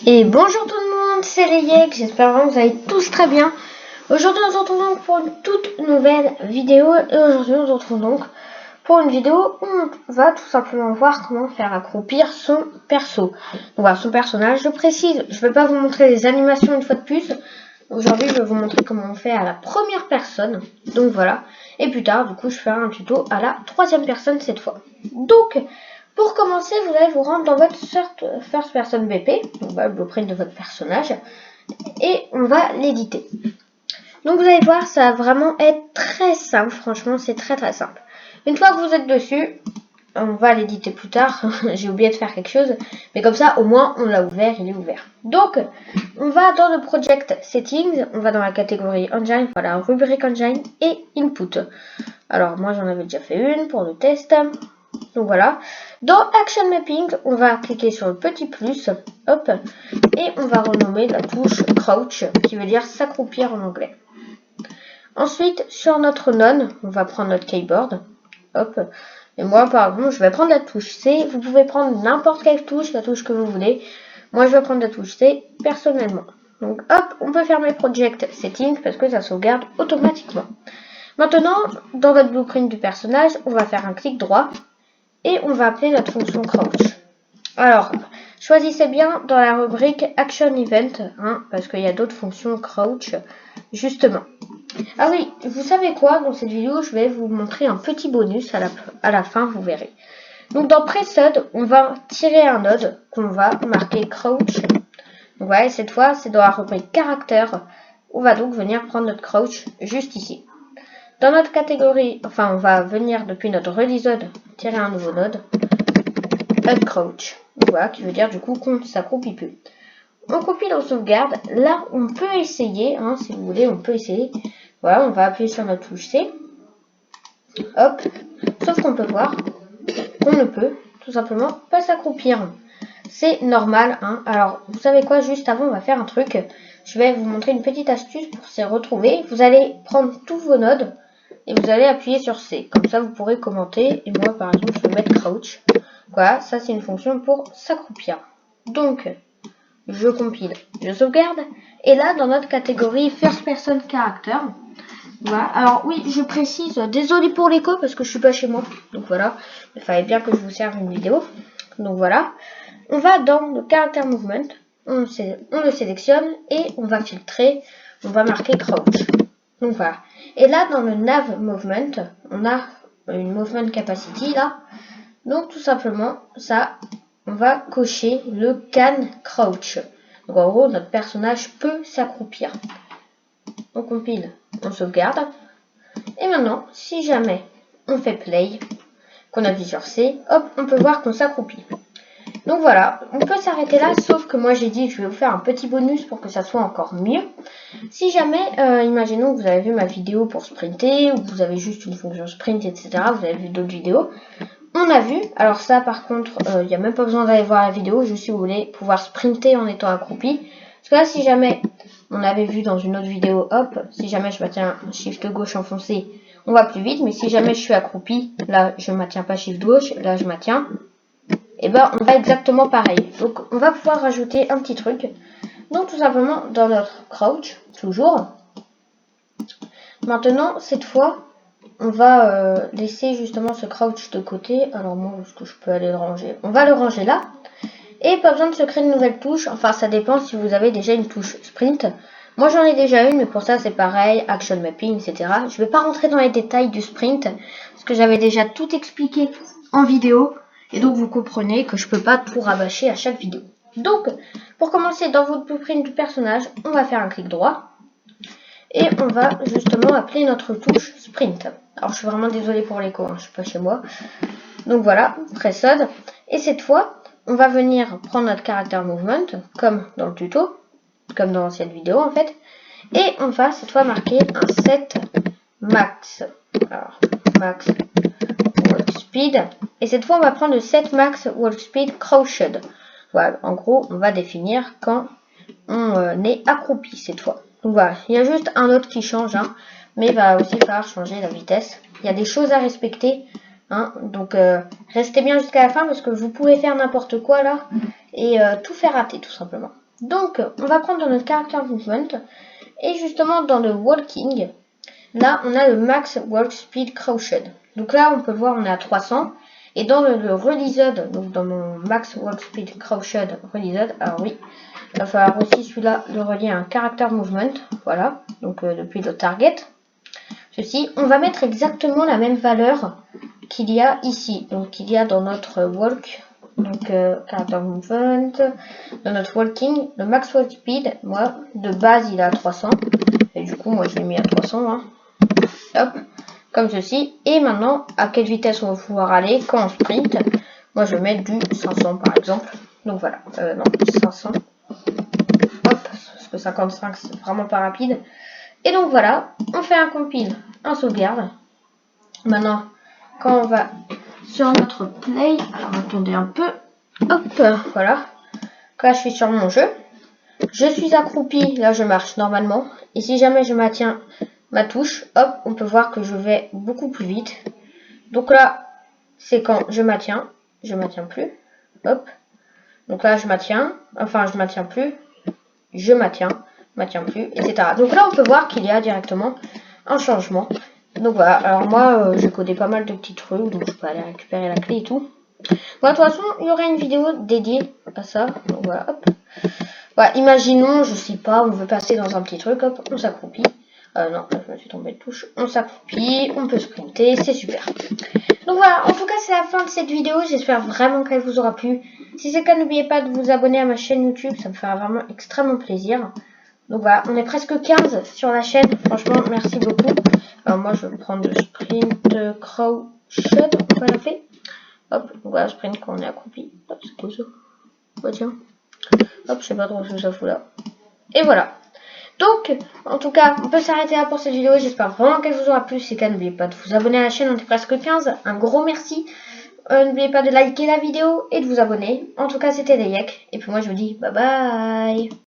Et bonjour tout le monde, c'est Rayek, j'espère vraiment que vous allez tous très bien. Aujourd'hui on se retrouve donc pour une toute nouvelle vidéo et aujourd'hui on se retrouve donc pour une vidéo où on va tout simplement voir comment faire accroupir son perso. Donc voilà, son personnage, je précise, je ne vais pas vous montrer les animations une fois de plus. Aujourd'hui je vais vous montrer comment on fait à la première personne, donc voilà. Et plus tard du coup je ferai un tuto à la troisième personne cette fois. Donc pour commencer, vous allez vous rendre dans votre First Person BP, donc le blueprint de votre personnage, et on va l'éditer. Donc vous allez voir, ça va vraiment être très simple, franchement c'est très simple. Une fois que vous êtes dessus, on va l'éditer plus tard, j'ai oublié de faire quelque chose, mais comme ça au moins on l'a ouvert, il est ouvert. Donc on va dans le Project Settings, on va dans la catégorie Engine, voilà, rubrique Engine et Input. Alors moi j'en avais déjà fait une pour le test. Donc voilà, dans Action Mapping, on va cliquer sur le petit plus, hop, et on va renommer la touche Crouch, qui veut dire s'accroupir en anglais. Ensuite, sur notre none, on va prendre notre keyboard, hop, et moi par exemple, je vais prendre la touche C, vous pouvez prendre n'importe quelle touche, la touche que vous voulez. Moi je vais prendre la touche C personnellement. Donc hop, on peut fermer Project Settings parce que ça sauvegarde automatiquement. Maintenant, dans votre blueprint du personnage, on va faire un clic droit. Et on va appeler notre fonction crouch. Alors, choisissez bien dans la rubrique Action Event, parce qu'il y a d'autres fonctions crouch, justement. Ah oui, vous savez quoi, dans cette vidéo, je vais vous montrer un petit bonus à la fin, vous verrez. Donc dans Preset, on va tirer un node qu'on va marquer crouch. Donc voilà, et cette fois, c'est dans la rubrique caractère. On va donc venir prendre notre crouch juste ici. Dans notre catégorie, on va venir depuis notre release node, tirer un nouveau node, uncrouch, voilà, qui veut dire du coup qu'on s'accroupit plus. On compile, on sauvegarde. Là, on peut essayer, si vous voulez, on peut essayer. Voilà, on va appuyer sur notre touche C. Hop, sauf qu'on peut voir qu'on ne peut tout simplement pas s'accroupir. C'est normal, Alors, vous savez quoi, juste avant, on va faire un truc. Je vais vous montrer une petite astuce pour s'y retrouver. Vous allez prendre tous vos nodes et vous allez appuyer sur C. Comme ça, vous pourrez commenter. Et moi, par exemple, je vais mettre crouch. Voilà, ça, c'est une fonction pour s'accroupir. Donc, je compile, je sauvegarde. Et là, dans notre catégorie First Person Character, voilà. Alors oui, je précise, désolé pour l'écho parce que je suis pas chez moi. Donc voilà, il fallait bien que je vous serve une vidéo. Donc voilà, on va dans le Character Movement, on le sélectionne et on va filtrer, on va marquer Crouch. Donc voilà. Et là, dans le Nav Movement, on a une Movement Capacity là. Donc tout simplement, ça, on va cocher le Can Crouch. Donc en gros, notre personnage peut s'accroupir. On compile, on sauvegarde. Et maintenant, si jamais on fait play, qu'on appuie sur C, hop, on peut voir qu'on s'accroupit. Donc voilà, on peut s'arrêter là, sauf que moi j'ai dit que je vais vous faire un petit bonus pour que ça soit encore mieux. Si jamais, imaginons que vous avez vu ma vidéo pour sprinter, ou que vous avez juste une fonction sprint, etc., vous avez vu d'autres vidéos, on a vu, alors ça par contre, il n'y a même pas besoin d'aller voir la vidéo, juste si vous voulez pouvoir sprinter en étant accroupi. Parce que là, si jamais, on avait vu dans une autre vidéo, hop, si jamais je maintiens shift gauche enfoncé, on va plus vite, mais si jamais je suis accroupi, là je ne maintiens pas shift gauche, là je maintiens, et ben on va exactement pareil. Donc on va pouvoir rajouter un petit truc. Donc tout simplement dans notre crouch, toujours. Maintenant, cette fois, on va laisser justement ce crouch de côté. Alors moi, est-ce que je peux aller le ranger? On va le ranger là. Et pas besoin de se créer de nouvelles touches. Enfin, ça dépend si vous avez déjà une touche sprint. Moi, j'en ai déjà une, mais pour ça, c'est pareil. Action mapping, etc. Je ne vais pas rentrer dans les détails du sprint. Parce que j'avais déjà tout expliqué en vidéo. Et donc, vous comprenez que je ne peux pas tout rabâcher à chaque vidéo. Donc, pour commencer, dans votre blueprint du personnage, on va faire un clic droit. Et on va justement appeler notre touche sprint. Alors, je suis vraiment désolée pour l'écho, je ne suis pas chez moi. Donc voilà, Preset. Et cette fois, on va venir prendre notre character movement, comme dans le tuto, comme dans l'ancienne vidéo en fait. Et on va cette fois marquer un set max. Alors, max walk speed. Et cette fois, on va prendre le set max walk speed crouched. Voilà, en gros, on va définir quand on est accroupi cette fois. Donc voilà, il y a juste un autre qui change, mais il va aussi falloir changer la vitesse. Il y a des choses à respecter. Donc restez bien jusqu'à la fin parce que vous pouvez faire n'importe quoi là et tout faire rater tout simplement. Donc, on va prendre dans notre character movement. Et justement, dans le walking, là, on a le max walk speed crouched. Donc là, on peut le voir, on est à 300. Et dans le released, donc dans mon max walk speed crouched released, alors oui, il va falloir aussi celui-là le relier à un character movement. Voilà, donc depuis le target. Ceci, on va mettre exactement la même valeur qu'il y a ici. Donc il y a dans notre walk, donc character movement, dans notre walking, le max walk speed, moi, de base il est à 300. Et du coup, moi je l'ai mis à 300. Hein. Hop, comme ceci. Et maintenant, à quelle vitesse on va pouvoir aller quand on sprint? Moi je vais mettre du 500 par exemple. Donc voilà, non, 500. Hop, parce que 55 c'est vraiment pas rapide. Et donc voilà, on fait un compile, un sauvegarde. Maintenant, quand on va sur notre play, alors attendez un peu, hop, voilà. Là, je suis sur mon jeu. Je suis accroupi, là je marche normalement. Et si jamais je maintiens ma touche, hop, on peut voir que je vais beaucoup plus vite. Donc là, c'est quand je maintiens plus, hop. Donc là, je maintiens, enfin je maintiens plus, je maintiens plus, etc. Donc là, on peut voir qu'il y a directement un changement. Donc voilà, alors moi, j'ai codé pas mal de petits trucs, donc je peux aller récupérer la clé et tout. Bon, de toute façon, il y aurait une vidéo dédiée à ça. Donc voilà, hop. Voilà, imaginons, je sais pas, on veut passer dans un petit truc, hop, on s'accroupit. Non, là, je me suis tombé de touche. On s'accroupit, on peut sprinter, c'est super. Donc voilà, en tout cas, c'est la fin de cette vidéo. J'espère vraiment qu'elle vous aura plu. Si c'est le cas, n'oubliez pas de vous abonner à ma chaîne YouTube, ça me fera vraiment extrêmement plaisir. Donc voilà, on est presque 15 sur la chaîne. Franchement, merci beaucoup. Alors moi, je vais prendre le sprint crouched, on va l'appeler. Hop, donc voilà, sprint quand on est accroupi. Hop, c'est quoi ça? Bah tiens. Hop, je sais pas trop ce que ça fout là. Et voilà. Donc, en tout cas, on peut s'arrêter là pour cette vidéo. J'espère vraiment qu'elle vous aura plu. Si c'est le cas, n'oubliez pas de vous abonner à la chaîne. On est presque 15. Un gros merci. N'oubliez pas de liker la vidéo et de vous abonner. En tout cas, c'était Deyek. Et puis moi, je vous dis bye bye.